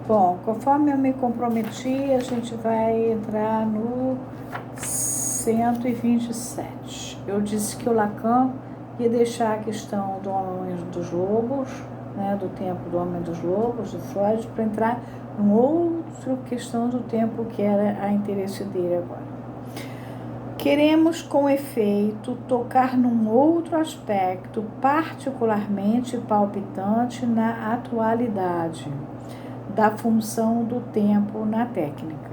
Bom, conforme eu me comprometi, a gente vai entrar no 127. Eu disse que o Lacan ia deixar a questão do Homem dos Lobos, né, do tempo do Homem dos Lobos, do Freud, para entrar em outra questão do tempo que era a interesse dele agora. Queremos, com efeito, tocar num outro aspecto particularmente palpitante na atualidade da função do tempo na técnica.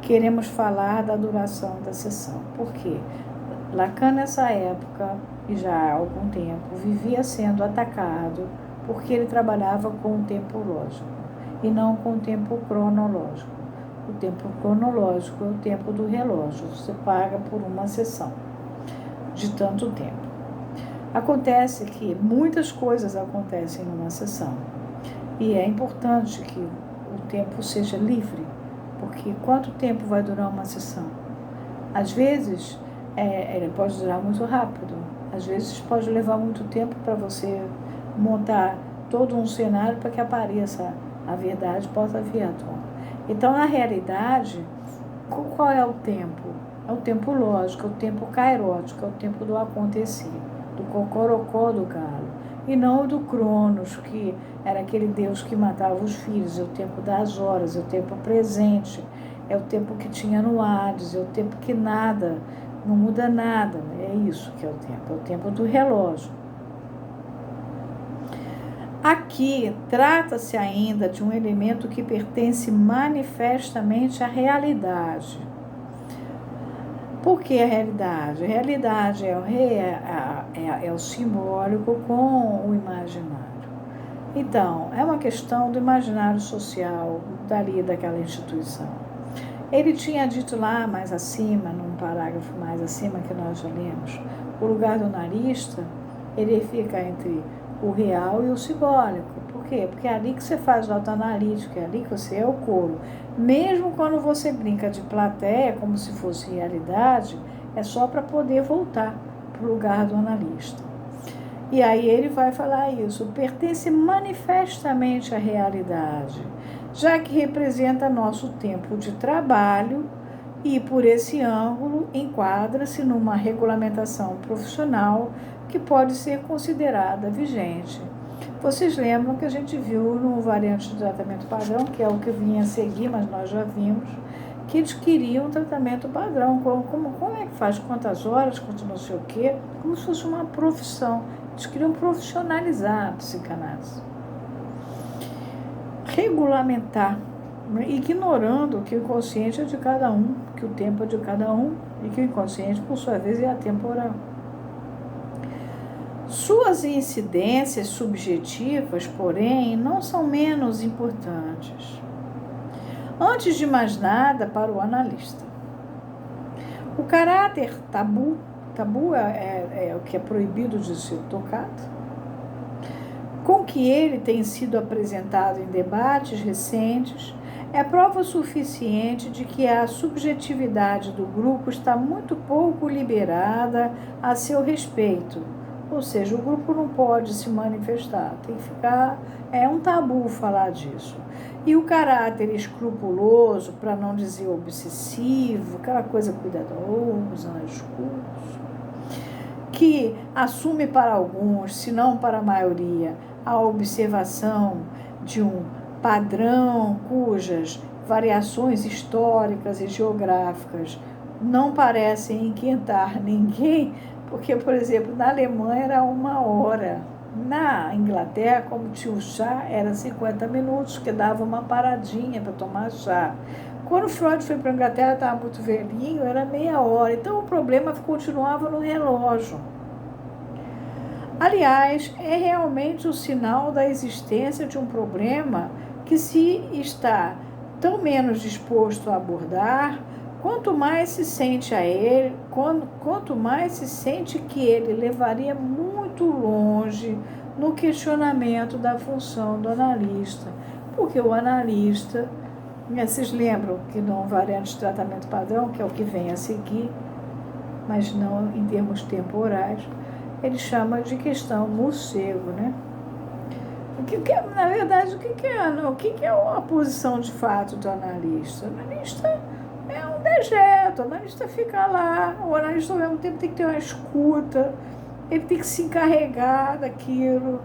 Queremos falar da duração da sessão. Por quê? Lacan, nessa época, e já há algum tempo, vivia sendo atacado porque ele trabalhava com o tempo lógico e não com o tempo cronológico. O tempo cronológico é o tempo do relógio. Você paga por uma sessão de tanto tempo. Acontece que muitas coisas acontecem numa sessão. E é importante que o tempo seja livre, porque quanto tempo vai durar uma sessão? Às vezes, ele pode durar muito rápido, às vezes pode levar muito tempo para você montar todo um cenário para que apareça a verdade, possa vir à tona. Então, na realidade, qual é o tempo? É o tempo lógico, é o tempo kairótico, é o tempo do acontecer, do cocorocó do galo. E não o do Cronos, que era aquele Deus que matava os filhos, é o tempo das horas, é o tempo presente, é o tempo que tinha no Hades, é o tempo que nada, não muda nada, é isso que é o tempo do relógio. Aqui trata-se ainda de um elemento que pertence manifestamente à realidade. Por que a realidade? A realidade é o simbólico com o imaginário. Então, é uma questão do imaginário social dali daquela instituição. Ele tinha dito lá mais acima, num parágrafo mais acima que nós já lemos, o lugar do analista, ele fica entre o real e o simbólico. Por quê? Porque é ali que você faz nota analítica, é ali que você é o coro. Mesmo quando você brinca de plateia, como se fosse realidade, é só para poder voltar para o lugar do analista. E aí ele vai falar isso, pertence manifestamente à realidade, já que representa nosso tempo de trabalho e, por esse ângulo, enquadra-se numa regulamentação profissional que pode ser considerada vigente. Vocês lembram que a gente viu no variante de tratamento padrão, que é o que vinha a seguir, mas nós já vimos, que eles queriam um tratamento padrão. Como é que faz? Quantas horas, quanto não sei o quê? Como se fosse uma profissão. Eles queriam profissionalizar a psicanálise. Regulamentar, ignorando que o inconsciente é de cada um, que o tempo é de cada um e que o inconsciente, por sua vez, é atemporal. Suas incidências subjetivas, porém, não são menos importantes. Antes de mais nada, para o analista, o caráter tabu é o que é proibido de ser tocado, com que ele tem sido apresentado em debates recentes, é prova suficiente de que a subjetividade do grupo está muito pouco liberada a seu respeito. Ou seja, o grupo não pode se manifestar, tem que ficar, é um tabu falar disso. E o caráter escrupuloso, para não dizer obsessivo, aquela coisa cuidadosa, discurso, que assume para alguns, se não para a maioria, a observação de um padrão cujas variações históricas e geográficas não parecem inquietar ninguém, porque, por exemplo, na Alemanha era 1 hora, na Inglaterra, como tinha o chá, era 50 minutos, que dava uma paradinha para tomar chá. Quando Freud foi para a Inglaterra, estava muito velhinho, era meia hora, então o problema continuava no relógio. Aliás, é realmente o sinal da existência de um problema que se está tão menos disposto a abordar, quanto mais se sente a ele, quanto mais se sente que ele levaria muito longe no questionamento da função do analista, porque o analista, vocês lembram que no variante de tratamento padrão, que é o que vem a seguir, mas não em termos temporais, ele chama de questão morcego, né? Na verdade, o que é a posição de fato do analista? O analista é um dejeto, o analista fica lá, o analista ao mesmo tempo tem que ter uma escuta, ele tem que se encarregar daquilo,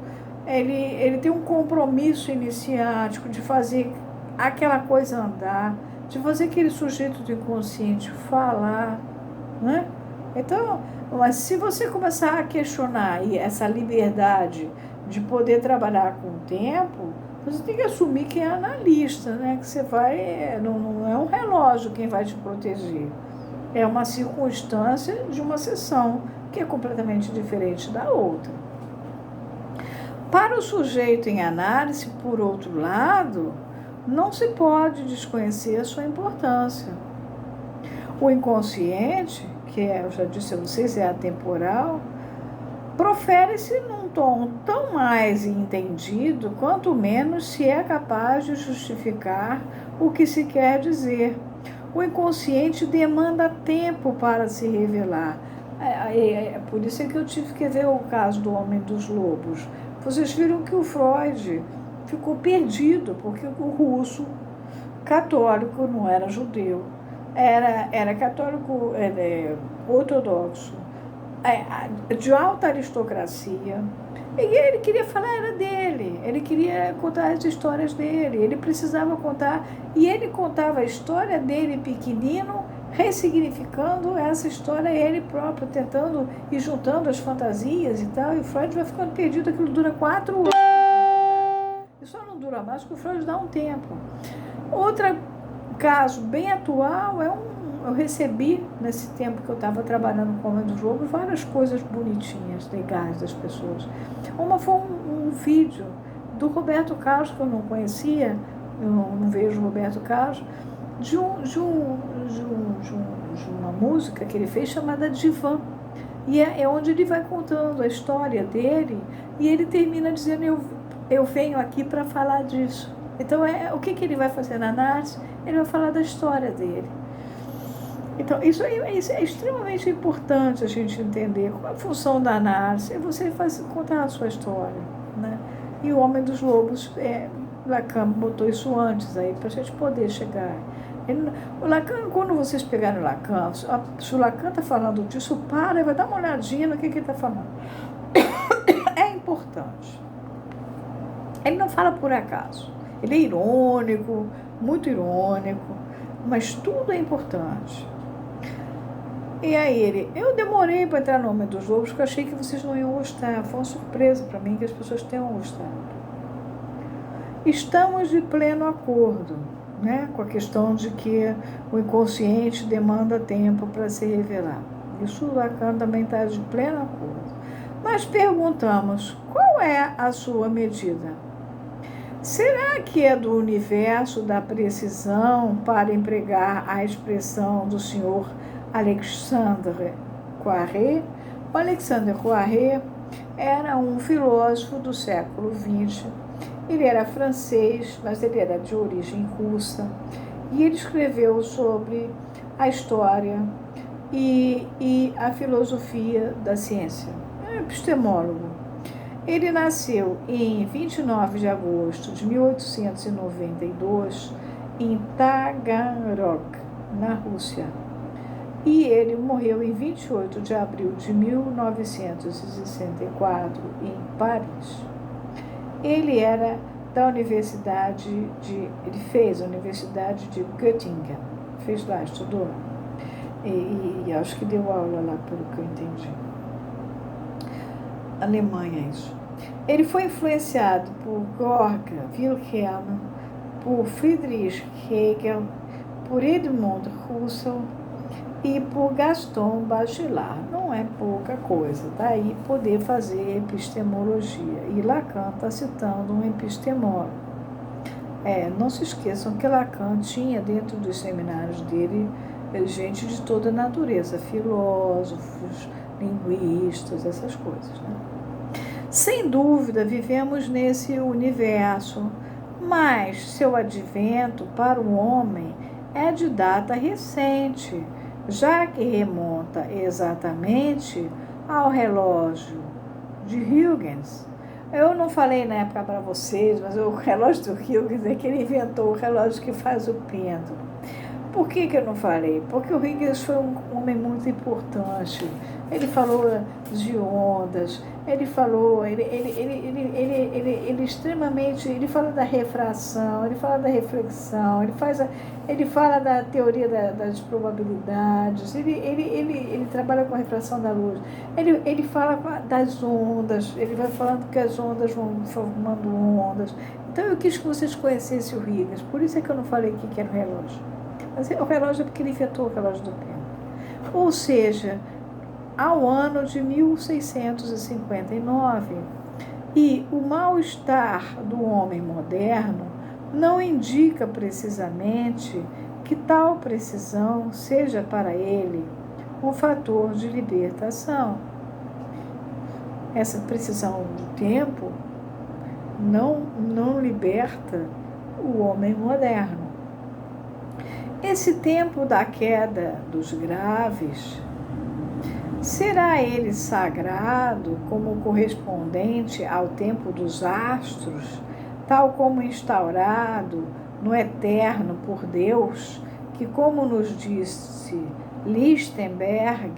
ele tem um compromisso iniciático de fazer aquela coisa andar, de fazer aquele sujeito do inconsciente falar, né? Então, mas se você começar a questionar essa liberdade de poder trabalhar com o tempo, você tem que assumir que é analista, né? Que você vai, não é um relógio quem vai te proteger, é uma circunstância de uma sessão que é completamente diferente da outra. Para o sujeito em análise, por outro lado, não se pode desconhecer a sua importância. O inconsciente, que eu já disse a vocês, é atemporal, profere-se num tom tão mais entendido, quanto menos se é capaz de justificar o que se quer dizer. O inconsciente demanda tempo para se revelar. Por isso é que eu tive que ver o caso do Homem dos Lobos. Vocês viram que o Freud ficou perdido, porque o russo católico não era judeu, era católico ortodoxo, de alta aristocracia, e ele queria falar era dele, ele queria contar as histórias dele, ele precisava contar, e ele contava a história dele pequenino, ressignificando essa história ele próprio, tentando e juntando as fantasias e tal, e o Freud vai ficando perdido, aquilo dura 4 anos, e só não dura mais porque o Freud dá um tempo. Outro caso bem atual eu recebi, nesse tempo que eu estava trabalhando com o Homem dos Lobos, várias coisas bonitinhas, legais das pessoas. Uma foi um vídeo do Roberto Carlos, que eu não conhecia, eu não vejo o Roberto Carlos, de uma música que ele fez chamada Divã. E é onde ele vai contando a história dele, e ele termina dizendo, eu venho aqui para falar disso. Então, o que ele vai fazer na análise? Ele vai falar da história dele. Então, isso é extremamente importante a gente entender. Qual é a função da análise? É você contar a sua história, né? E o Homem dos Lobos, Lacan botou isso antes aí, para a gente poder chegar. O Lacan, quando vocês pegarem o Lacan, se o Lacan está falando disso, para e vai dar uma olhadinha no que ele está falando. É importante. Ele não fala por acaso. Ele é irônico, muito irônico, mas tudo é importante. E aí eu demorei para entrar no Homem dos Lobos, porque eu achei que vocês não iam gostar. Foi uma surpresa para mim que as pessoas tenham gostado. Estamos de pleno acordo, né, com a questão de que o inconsciente demanda tempo para se revelar. Isso o Lacan também está de pleno acordo. Mas perguntamos, qual é a sua medida? Será que é do universo da precisão, para empregar a expressão do senhor Alexandre Poiré? O Alexandre Poiré era um filósofo do século XX. Ele era francês, mas ele era de origem russa. E ele escreveu sobre a história e a filosofia da ciência. É um epistemólogo. Ele nasceu em 29 de agosto de 1892 em Taganrog, na Rússia. E ele morreu em 28 de abril de 1964 em Paris. Ele era da ele fez a Universidade de Göttingen, fez lá, estudou. E acho que deu aula lá, pelo que eu entendi. Alemanha, isso. Ele foi influenciado por Georg Wilhelm, por Friedrich Hegel, por Edmund Husserl e por Gaston Bachelard. Não é pouca coisa, daí poder fazer epistemologia. E Lacan está citando um epistemólogo. Não se esqueçam que Lacan tinha dentro dos seminários dele gente de toda natureza, filósofos, linguistas, essas coisas, né? Sem dúvida, vivemos nesse universo, mas seu advento para o homem é de data recente, já que remonta exatamente ao relógio de Huygens, Eu não falei na época para vocês, mas o relógio do Huygens, quer dizer, que ele inventou o relógio que faz o pêndulo. Por que eu não falei? Porque o Huygens foi um homem muito importante. Ele falou de ondas, ele falou, ele extremamente, ele fala da refração, ele fala da reflexão, ele fala da teoria das probabilidades, ele trabalha com a refração da luz, ele fala das ondas, ele vai falando que as ondas vão formando ondas. Então eu quis que vocês conhecessem o Huygens, por isso é que eu não falei que era o relógio. Mas o relógio é porque ele inventou o relógio do tempo. Ou seja, ao ano de 1659. E o mal-estar do homem moderno não indica precisamente que tal precisão seja para ele um fator de libertação. Essa precisão do tempo não liberta o homem moderno. Esse tempo da queda dos graves, será ele sagrado como correspondente ao tempo dos astros, tal como instaurado no eterno por Deus, que, como nos disse Lichtenberg,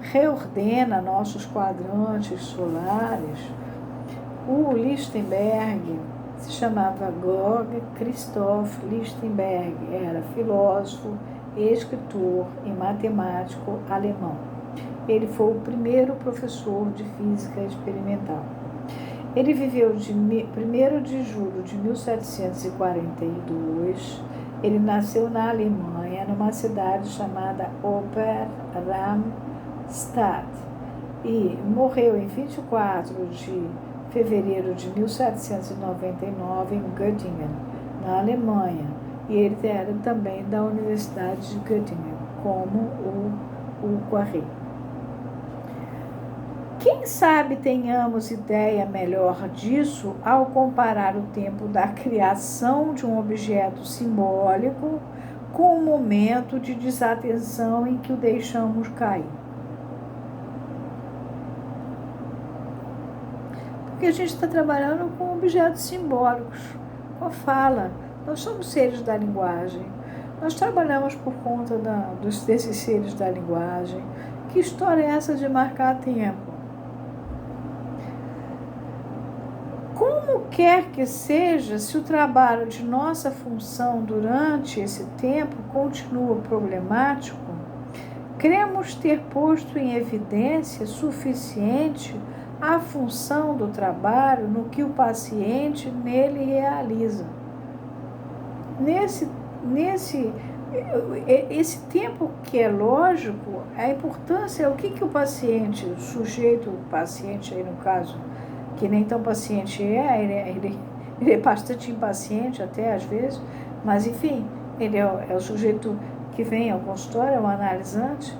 reordena nossos quadrantes solares? O Lichtenberg se chamava Georg Christoph Lichtenberg, era filósofo, escritor e matemático alemão. Ele foi o primeiro professor de física experimental. Ele viveu de 1º de julho de 1742. Ele nasceu na Alemanha, numa cidade chamada Ober-Ramstadt, e morreu em 24 de fevereiro de 1799 em Göttingen, na Alemanha. E ele era também da Universidade de Göttingen, como o Poiré. Quem sabe tenhamos ideia melhor disso ao comparar o tempo da criação de um objeto simbólico com o momento de desatenção em que o deixamos cair. Porque a gente está trabalhando com objetos simbólicos, com a fala. Nós somos seres da linguagem. Nós trabalhamos por conta desses seres da linguagem. Que história é essa de marcar tempo? Como quer que seja, se o trabalho de nossa função durante esse tempo continua problemático, cremos ter posto em evidência suficiente a função do trabalho no que o paciente nele realiza. Esse tempo que é lógico, a importância é o que o paciente, o sujeito, o paciente aí no caso, que nem tão paciente ele é bastante impaciente até às vezes, mas enfim, ele é o sujeito que vem ao consultório, é o analisante,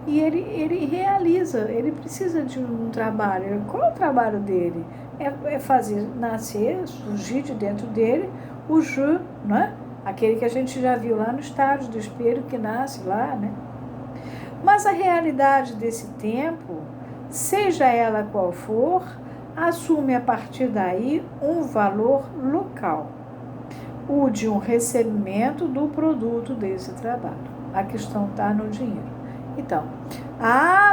e ele realiza, ele precisa de um trabalho. Qual é o trabalho dele? É fazer nascer, surgir de dentro dele o je, né? Aquele que a gente já viu lá no estágio do espelho que nasce lá, né? Mas a realidade desse tempo, seja ela qual for, assume a partir daí um valor local, o de um recebimento do produto desse trabalho. A questão está no dinheiro. Então,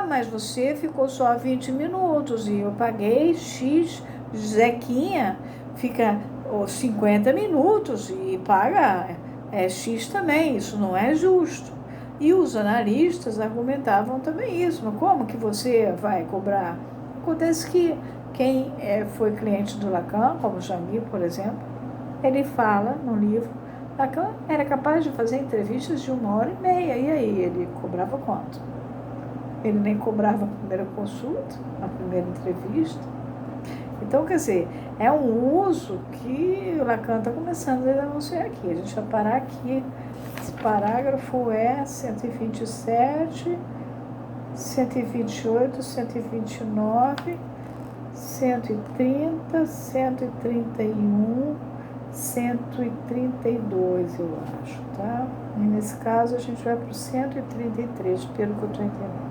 mas você ficou só 20 minutos e eu paguei X, Zequinha fica 50 minutos e paga X também, isso não é justo. E os analistas argumentavam também isso, mas como que você vai cobrar? Acontece que quem foi cliente do Lacan, como Jangui, por exemplo, ele fala no livro, Lacan era capaz de fazer entrevistas de 1h30, e aí ele cobrava quanto? Ele nem cobrava a primeira consulta, a primeira entrevista. Então, quer dizer, é um uso que o Lacan está começando a denunciar aqui. A gente vai parar aqui. Esse parágrafo é 127, 128, 129, 130, 131, 132, eu acho, tá? E nesse caso a gente vai para o 133, pelo que eu estou entendendo.